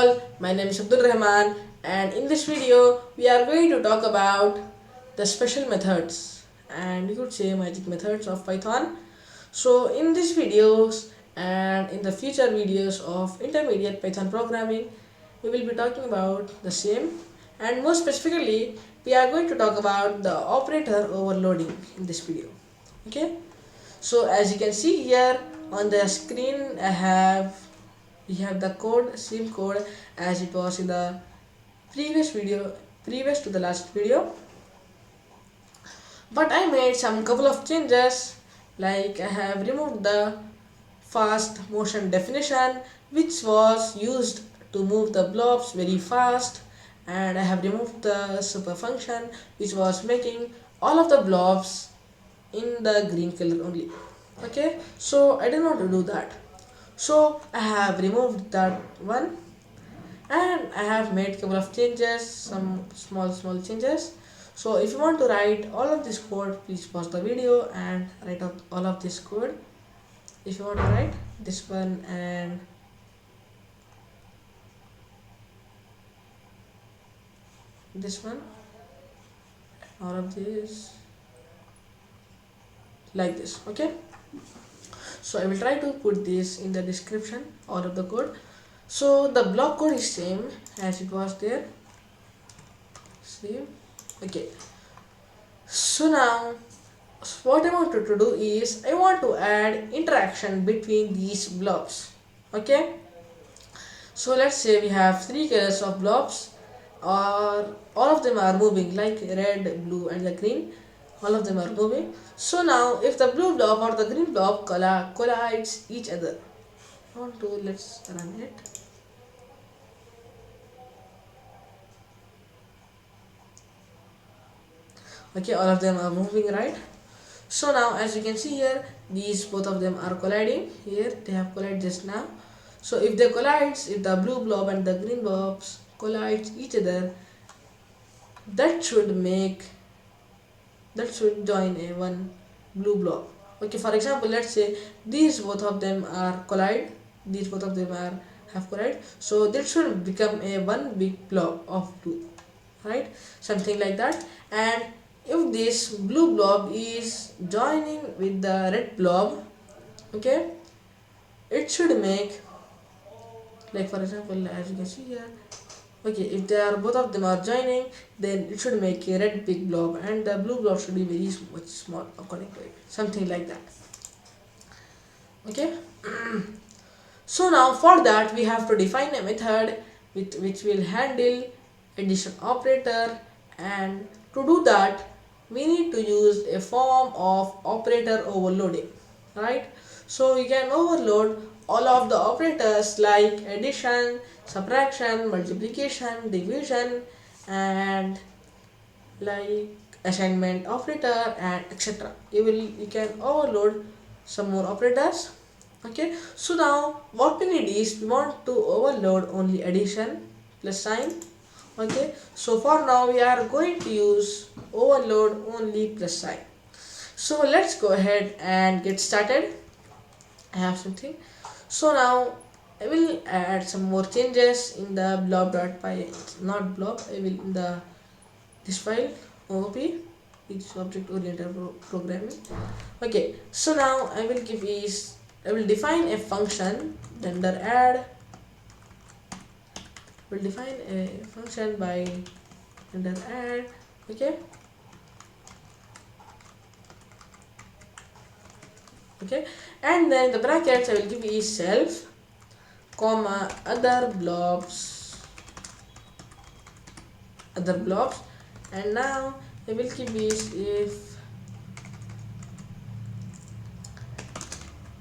all, my name is Abdul Rahman, and in this video we are going to talk about the special methods and you could say magic methods of Python. So in these videos and in the future videos of intermediate Python programming, we will be talking about the same, and more specifically we are going to talk about the operator overloading in this video. Okay, so as you can see here on the screen, we have the code, same code as it was in the previous to the last video, but I made some couple of changes. Like I have removed the fast motion definition, which was used to move the blobs very fast, and I have removed the super function which was making all of the blobs in the green color only. Okay, so I didn't want to do that, so I have removed that one, and I have made couple of changes, some small changes. So if you want to write all of this code, please pause the video and write out all of this code. If you want to write this one and this one, all of this like this. Okay, so I will try to put this in the description, all of the code. So the block code is same as it was there, same. Okay, so now what I want to do is I want to add interaction between these blobs. Okay, so let's say we have three colors of blobs, or all of them are moving, like red, blue and the green, all of them are moving. So now if the blue blob or the green blob collides each other, let's run it. Okay, all of them are moving, right? So now as you can see here, these both of them are colliding. Here they have collided just now. So if they collide, if the blue blob and the green blobs collide each other, that should join a one blue blob. Okay, for example, let's say these both of them are collide, these both of them are have collide, so that should become a one big blob of blue, right? Something like that. And if this blue blob is joining with the red blob, okay, it should make, like for example, as you can see here, okay, if they are both of them are joining, then it should make a red big blob and the blue blob should be very much small according to it, something like that. Okay. So now for that we have to define a method which will handle addition operator, and to do that we need to use a form of operator overloading, right? So you can overload all of the operators like addition, subtraction, multiplication, division, and like assignment operator and etc. You can overload some more operators. Okay, so now what we need is we want to overload only addition plus sign. Okay, so for now we are going to use overload only plus sign. So let's go ahead and get started. I have something. So now I will add some more changes in the blob.py, not blob, I will in the this file OOP, which is object oriented programming. Okay, so now I will define a function render add. Will define a function by render add. Okay, okay, and then the brackets I will give is self comma other blobs, and now I will keep is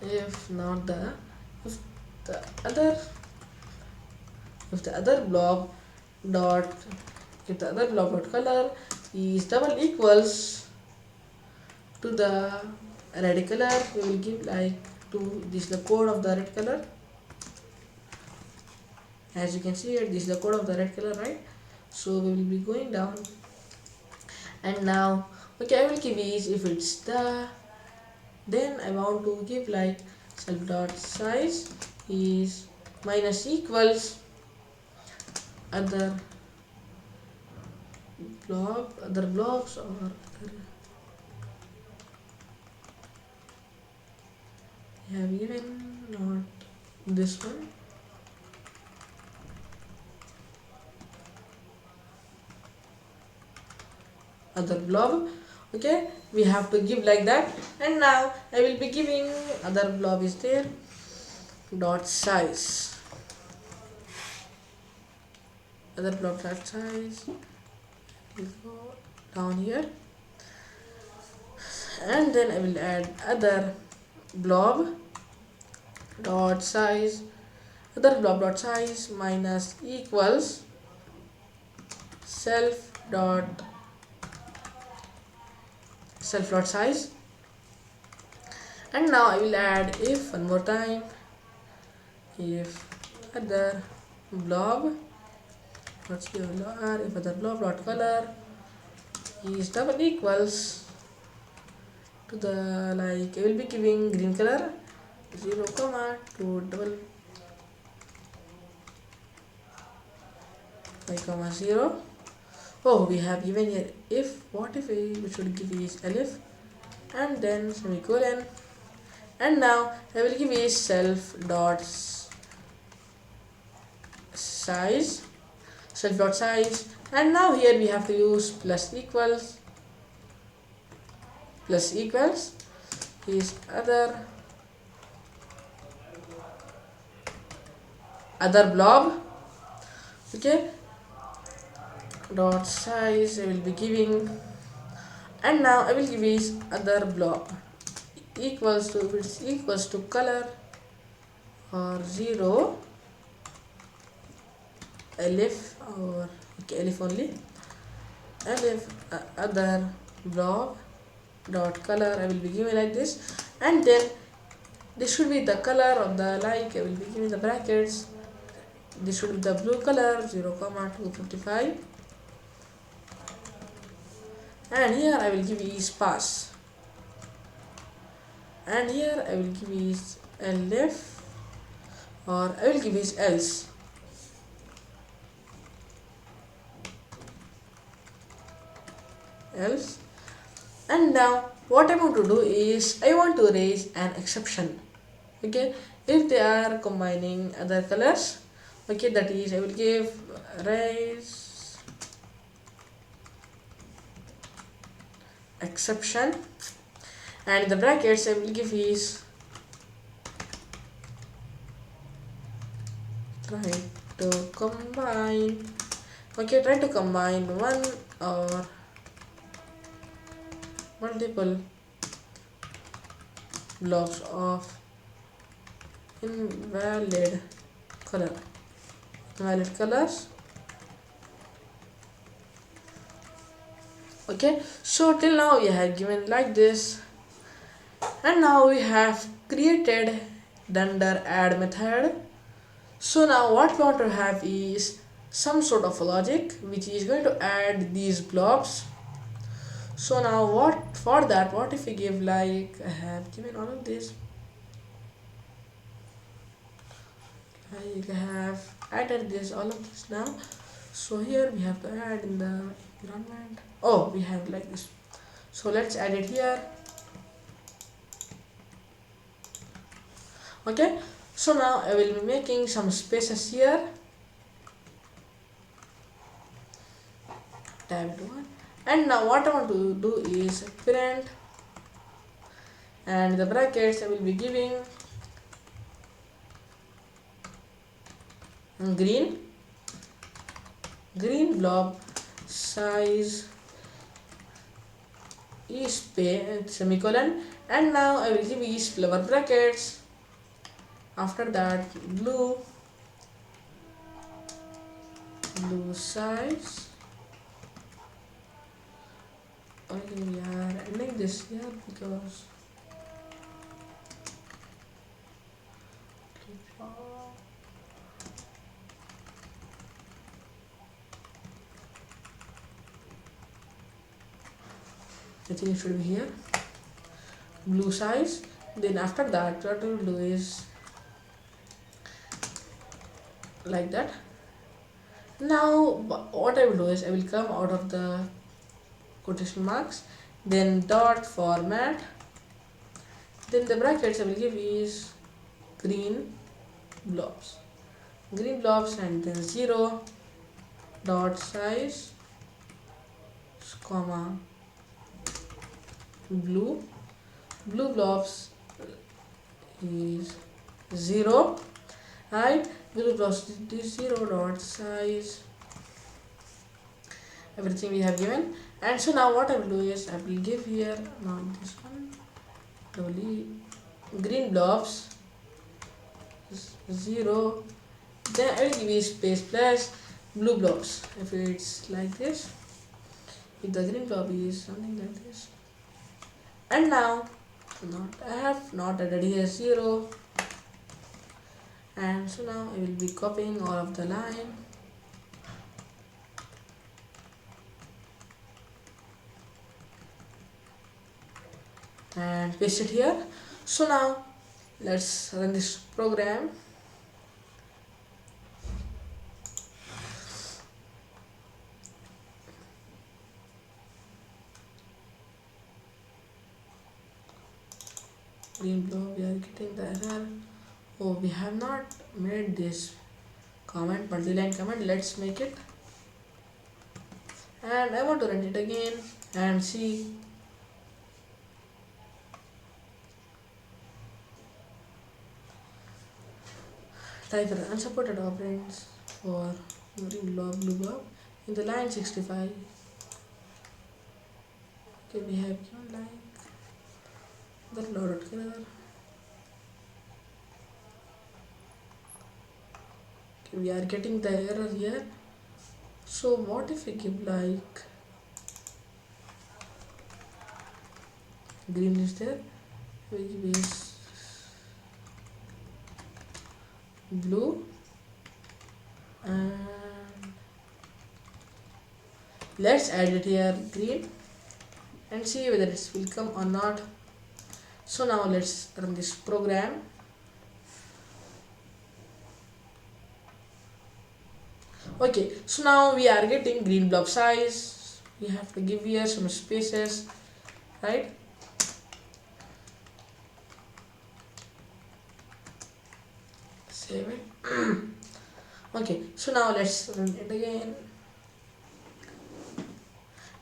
if not the if the other if the other blob dot if the other blob dot color is double equals to the red color, we will give like to this the code of the red color. As you can see here, this is the code of the red color, right? So we will be going down, and now okay, I will give is if it's the, then I want to give like self dot size is minus equals other other blobs, or other, we have even not this one, other blob. Okay, we have to give like that. And now I will be giving other blob is there, dot size, other blob dot size will go down here, and then I will add other blob dot size, other blob dot size minus equals self dot self dot size. And now I will add if one more time, if other blob, let's give if other blob dot color is double equals to the, like I will be giving green color 0 comma to double 5 comma 0. Oh, we have given here if, what if we should give is elif and then semicolon. And now I will give is self dot size, self dot size. And now here we have to use plus equals is other blob. Okay, dot size I will be giving, and now I will give is other blob equals to, if it's equals to color or 0 elif, or okay, elif only, elif other blob dot color I will be giving like this. And then this should be the color of the, like I will be giving the brackets, this should be the blue color 0 comma 255, and here I will give is pass, and here I will give is elif, or I will give is else. And now what I want to do is I want to raise an exception. Okay, if they are combining other colors, okay, that is I will give raise exception, and the brackets I will give is try to combine, okay, try to combine one or multiple blocks of invalid colors. Okay, so till now we have given like this, and now we have created the under add method. So now what we want to have is some sort of a logic which is going to add these blobs. So now what for that, what if we give, like I have given all of this, like I have added this, all of this now. So here we have to add in the environment. Oh, we have like this. So let's add it here. Okay, so now I will be making some spaces here. Tab 1. And now what I want to do is print, and the brackets I will be giving green blob size is semicolon, and now I will give is flower brackets. After that blue size. Okay, we are ending this here because I think it should be here, blue size. Then after that what we will do is like that, Now what I will do is I will come out of the quotation marks, then dot format, then the brackets I will give is green blobs, and then 0 dot size comma blue blobs is 0, right? Blue blobs is 0 dot size, everything we have given. And so now what I will do is I will give here, not this one, only green blobs 0, then I will give you space plus blue blobs. If it's like this, if the green blob is something like this, and now not I have not added here 0, and so now I will be copying all of the line and paste it here. So now let's run this program. Green blob, we are getting the error. Oh, we have not made this comment, multi-line comment. Let's make it, and I want to run it again and see. Type unsupported operands for green blob, blue blob in the line 65. Okay, we have given like the loaded color. Okay, we are getting the error here. So what if we give like green is there, we give is blue, and let's add it here green and see whether it will come or not. So now let's run this program. Okay, so now we are getting green blob size. We have to give here some spaces, right? Save it. Okay, so now let's run it again.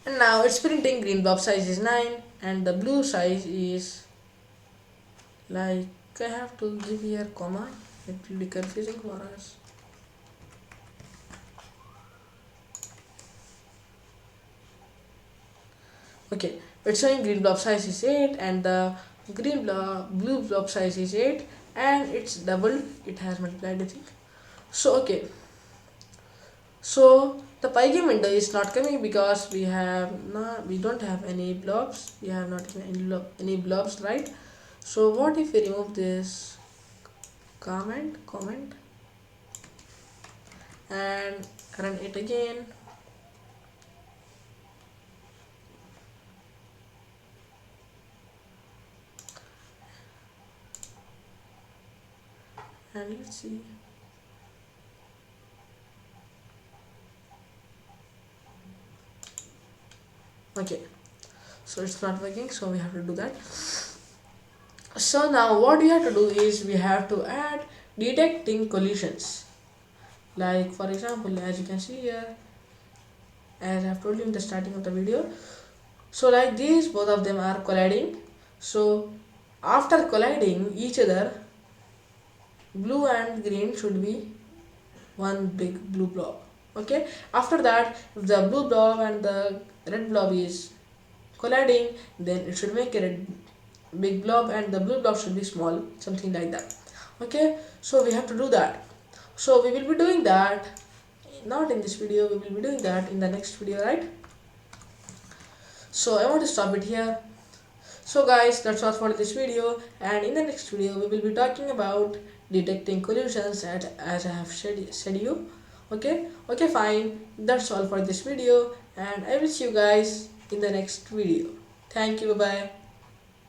And now it's printing green blob size is 9 and the blue size is like, I have to give here comma, it will be confusing for us. Okay, it's showing green blob size is 8 and the blue blob size is 8 and it's doubled, it has multiplied, I think. So okay, so the Pygame window is not coming because we don't have any blobs, we have not given any blobs, right? So what if we remove this comment and run it again? And let's see. Okay, so it's not working, so we have to do that. So now what we have to do is we have to add detecting collisions. Like for example, as you can see here, as I have told you in the starting of the video, so like these both of them are colliding. So after colliding each other, blue and green should be one big blue blob. Okay, after that, if the blue blob and the red blob is colliding, then it should make a red big blob and the blue blob should be small, something like that. Okay, so we have to do that. So we will be doing that not in this video, we will be doing that in the next video, right? So I want to stop it here. So guys, that's all for this video, and in the next video we will be talking about detecting collisions as I have said you. Okay, fine, that's all for this video, and I will see you guys in the next video. Thank you, bye bye.